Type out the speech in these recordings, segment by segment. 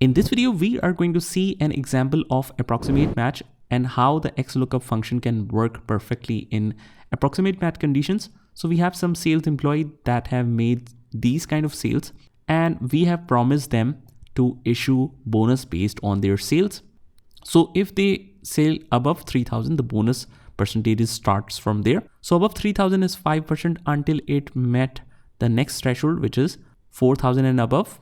In this video, we are going to see an example of approximate match and how the XLOOKUP function can work perfectly in approximate match conditions. So we have some sales employee that have made these kind of sales, and we have promised them to issue bonus based on their sales. So if they sell above 3,000, the bonus percentage starts from there. So above 3,000 is 5% until it met the next threshold, which is 4,000 and above.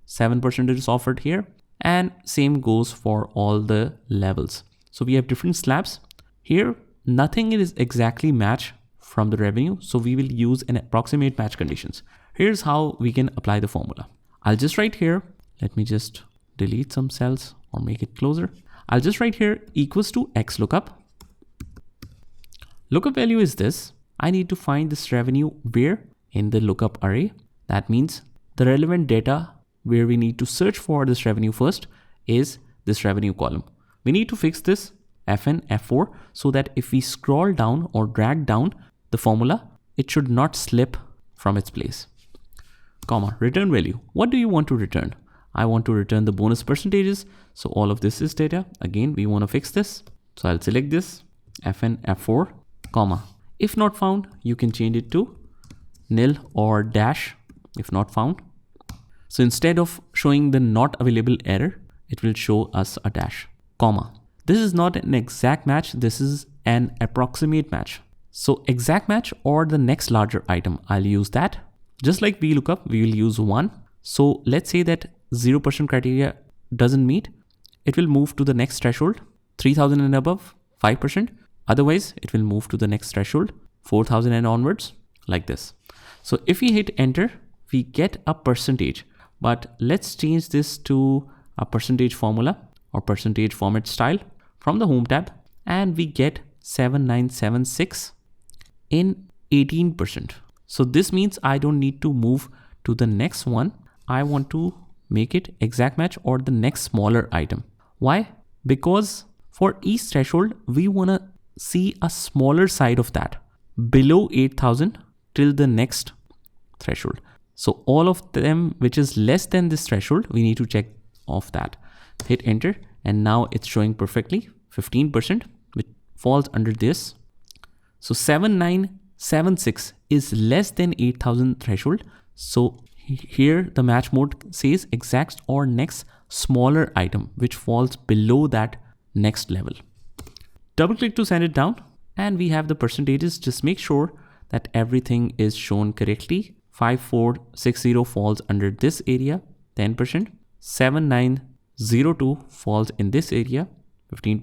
7% is offered here, and same goes for all the levels. So we have different slabs here. Nothing is exactly match from the revenue, so we will use an approximate match conditions. Here's how we can apply the formula. I'll just write here, let me just delete some cells or make it closer. I'll just write here equals to XLOOKUP. Lookup value is this. I need to find this revenue where in the lookup array. That means the relevant data where we need to search for this revenue first is this revenue column. We need to fix this Fn, F4, so that if we scroll down or drag down the formula, it should not slip from its place. Comma, return value. What do you want to return? I want to return the bonus percentages. So all of this is data. Again, we want to fix this. So I'll select this Fn, F4, comma. If not found, you can change it to nil or dash if not found. So instead of showing the not available error, it will show us a dash, comma. This is not an exact match. This is an approximate match. So exact match or the next larger item, I'll use that. Just like VLOOKUP, we will use 1. So let's say that 0% criteria doesn't meet. It will move to the next threshold, 3,000 and above, 5%. Otherwise, it will move to the next threshold, 4,000 and onwards, like this. So if we hit enter, we get a percentage. But let's change this to a percentage formula or percentage format style from the home tab, and we get 7976 in 18%. So this means I don't need to move to the next one. I want to make it exact match or the next smaller item. Why? Because for each threshold, we want to see a smaller side of that below 8,000 till the next threshold. So all of them which is less than this threshold, we need to check off that. Hit enter, and now it's showing perfectly 15%, which falls under this. So 7976 is less than 8,000 threshold. So here the match mode says exact or next smaller item, which falls below that next level. Double click to send it down, and we have the percentages. Just make sure that everything is shown correctly. 5460 falls under this area, 10%. 7902 falls in this area, 15%.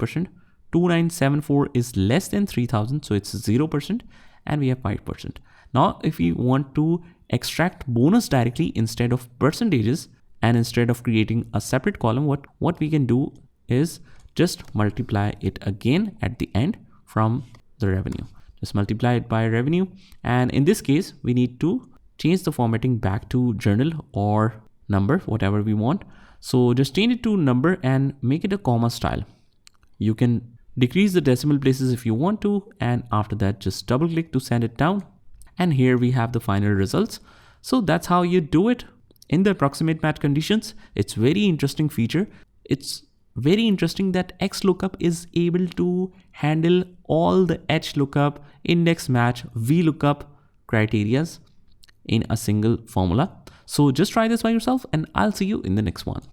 2974 is less than 3,000, so it's 0%, and we have 5%. Now, if we want to extract bonus directly instead of percentages, and instead of creating a separate column, what we can do is just multiply it again at the end from the revenue. Just multiply it by revenue, and in this case, we need to change the formatting back to journal or number, whatever we want. So just change it to number and make it a comma style. You can decrease the decimal places if you want to, and after that just double click to send it down, and here we have the final results. So that's how you do it in the approximate match conditions. It's very interesting feature. It's very interesting that XLOOKUP is able to handle all the HLOOKUP, index match, VLOOKUP criterias in a single formula. So just try this by yourself, and I'll see you in the next one.